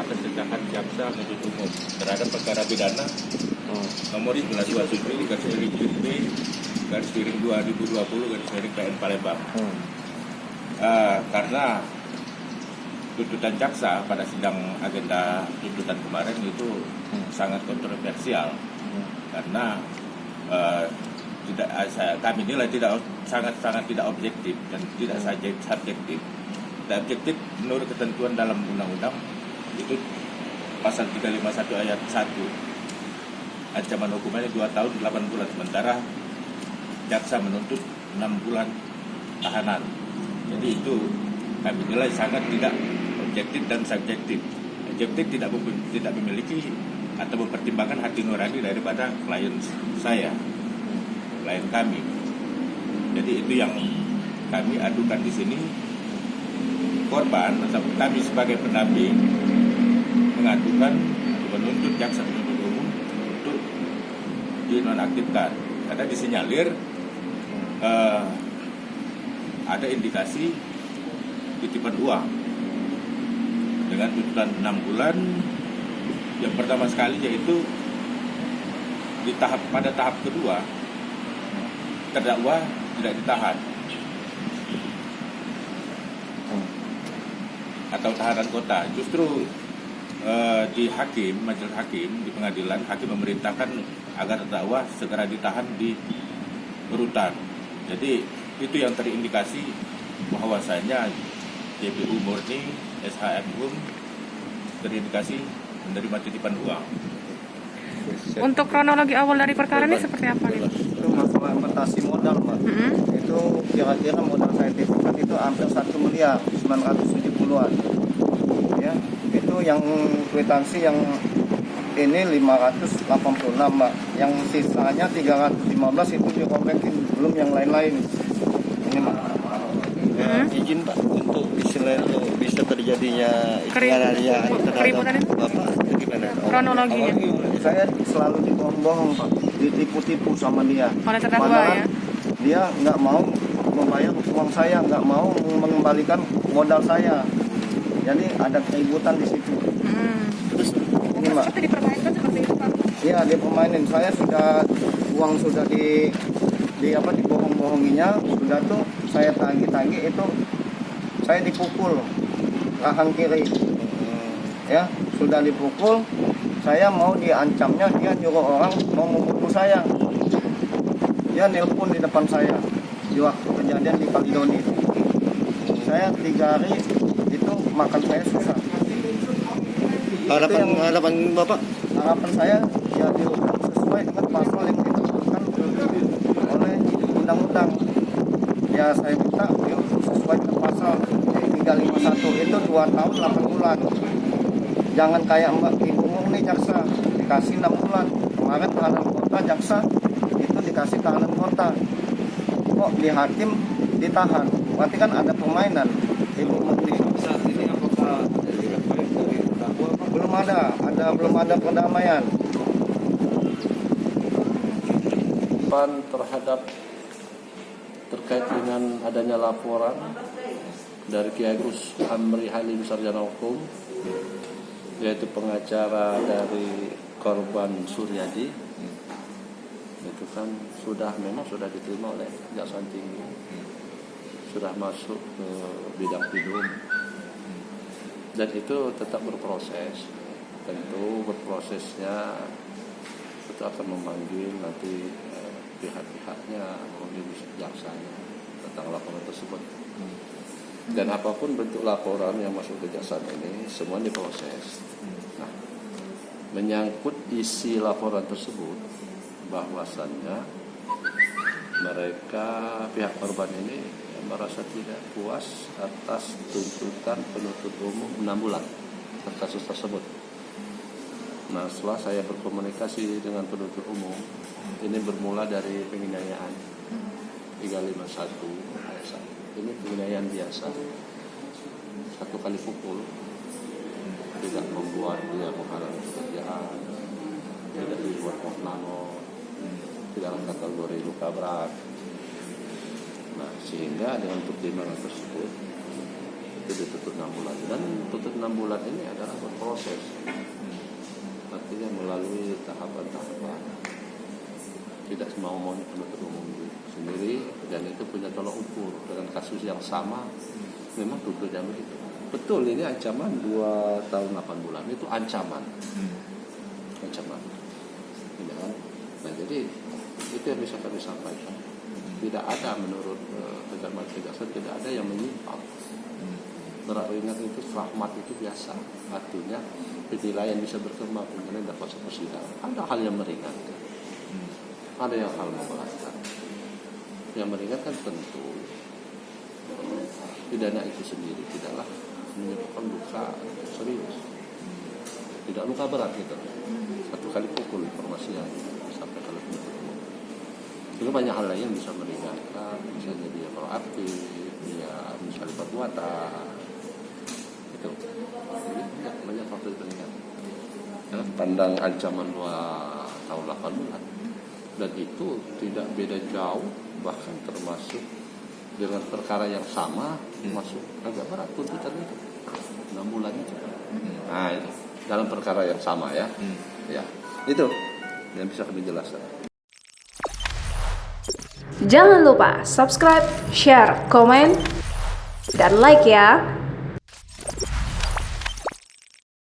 Atas tindakan jaksa penuntut umum terhadap perkara pidana nomor 19/B/2020/PN Palembang. Karena tuntutan jaksa pada sidang agenda tuntutan kemarin itu sangat kontroversial karena kami nilai sangat tidak objektif dan tidak saja subjektif. Tidak objektif menurut ketentuan dalam undang-undang itu pasal 351 ayat 1. Ancaman hukumannya 2 tahun 8 bulan, sementara jaksa menuntut 6 bulan tahanan. Jadi itu kami nilai sangat tidak objektif dan subjektif. Objektif tidak memiliki atau mempertimbangkan hati nurani daripada klien kami. Jadi itu yang kami adukan di sini. Korban atau kami sebagai pendamping mengadukan menuntut jaksa penuntut umum untuk dinonaktifkan karena disinyalir ada indikasi titipan uang dengan tuntutan 6 bulan. Yang pertama sekali yaitu pada tahap kedua terdakwa tidak ditahan atau tahanan kota. Justru di majelis hakim di pengadilan, hakim memerintahkan agar terdakwa segera ditahan di rutan. Jadi itu yang terindikasi bahwasanya JPU murni, SHM terindikasi menerima titipan uang. Untuk kronologi awal dari perkara ini seperti apa nih? Itu masalah investasi modal, Mbak. Itu kira-kira modal saya tipukan itu hampir 1.970.000-an. Ya, itu yang kwitansi yang ini 586, Mbak. Yang sisanya 315 itu dikomplekin, belum yang lain-lain. Ini, Mbak. Ya, izin Pak untuk bisa terjadinya keributan itu Bapak gimana? kronologinya. Saya selalu dibohong-bohong Pak, ditipu-tipu sama dia. Oleh terdakwa ya? Dia nggak mau membayar uang saya, nggak mau mengembalikan modal saya. Jadi ada keributan di situ. Terus ini Mbak. Seperti dipermainkan seperti itu Pak? Iya, dia pemainin. Saya uang sudah dibohong-bohonginya, sudah tuh saya tagih-tagih itu saya dipukul rahang kiri. Ya, sudah dipukul, saya mau diancamnya, dia nyuruh orang mau memukul saya. Dia nelpon di depan saya di waktu kejadian di Kalidoni. Saya 3 hari itu makan saya susah. Harapan Bapak? Harapan saya ya dihukum sesuai dengan pasal yang ditentukan oleh undang-undang. Ya saya minta dihukum sesuai dengan pasal 351 itu 2 tahun 8 bulan. Jangan kayak Mbak Ibu nih jaksa dikasih 6 bulan. Kemarin tahanan kota jaksa itu dikasih tahanan kota. Kok di hakim ditahan? Berarti kan ada permainan. Ibu Murni. Saat ini apakah belum ada perdamaian? Terhadap terkait dengan adanya laporan dari Ki Agus Amri Halim Sarjana Hukum, yaitu pengacara dari korban Suryadi, itu kan memang sudah diterima oleh Kejaksaan Tinggi, sudah masuk ke bidang pidum, dan itu tetap berproses. Tentu berprosesnya itu akan memanggil nanti pihak-pihaknya, memanggil jaksanya tentang laporan tersebut. Dan apapun bentuk laporan yang masuk ke kejaksaan ini semua diproses. Nah, menyangkut isi laporan tersebut, bahwasannya mereka pihak korban ini merasa tidak puas atas tuntutan penuntut umum 6 bulan atas kasus tersebut. Nah, setelah saya berkomunikasi dengan penuntut umum, ini bermula dari penganiayaan 351 ayat 1. Ini penganiayaan biasa, 1 kali pukul, tidak membuat dia menghalangi pekerjaan, tidak dibuat menangis, tidak kategori luka berat. Nah, sehingga dengan pertimbangan tersebut itu dituntut 6 bulan, dan tuntut 6 bulan ini adalah berproses, artinya melalui tahapan-tahapan, tidak semau-mau penuntut umum sendiri, dan itu punya tolak ukur dengan kasus yang sama memang tuntutnya begitu. Betul, ini ancaman 2 tahun 8 bulan itu ancaman. Tidak kan? Nah, jadi itu yang bisa kami sampaikan. Tidak ada menurut Kejaksaan Kejaksaan tidak ada yang menyimpang. Ringan itu rahmat itu biasa, artinya penilaian bisa berkembang mengenai dapat persidangan. Ada hal yang meringankan, ada yang hal memberatkan. Yang meringankan tentu pidana itu sendiri tidaklah menyebabkan luka serius, tidak luka berat gitu. Satu kali pukul informasi yang disampaikan oleh penuntut umum. Itu banyak hal lain yang bisa meringankan, misalnya dia proaktif, dia misalnya perbuatan, itu. Jadi banyak faktor yang meringankan. Pandang ancaman 2 tahun 8 bulan, dan itu tidak beda jauh, bahkan termasuk dengan perkara yang sama masuk agak berat tuntutan itu 6 bulan itu. Nah itu dalam perkara yang sama ya. Ya itu yang bisa kami jelaskan. Jangan lupa subscribe, share, komen, dan like ya.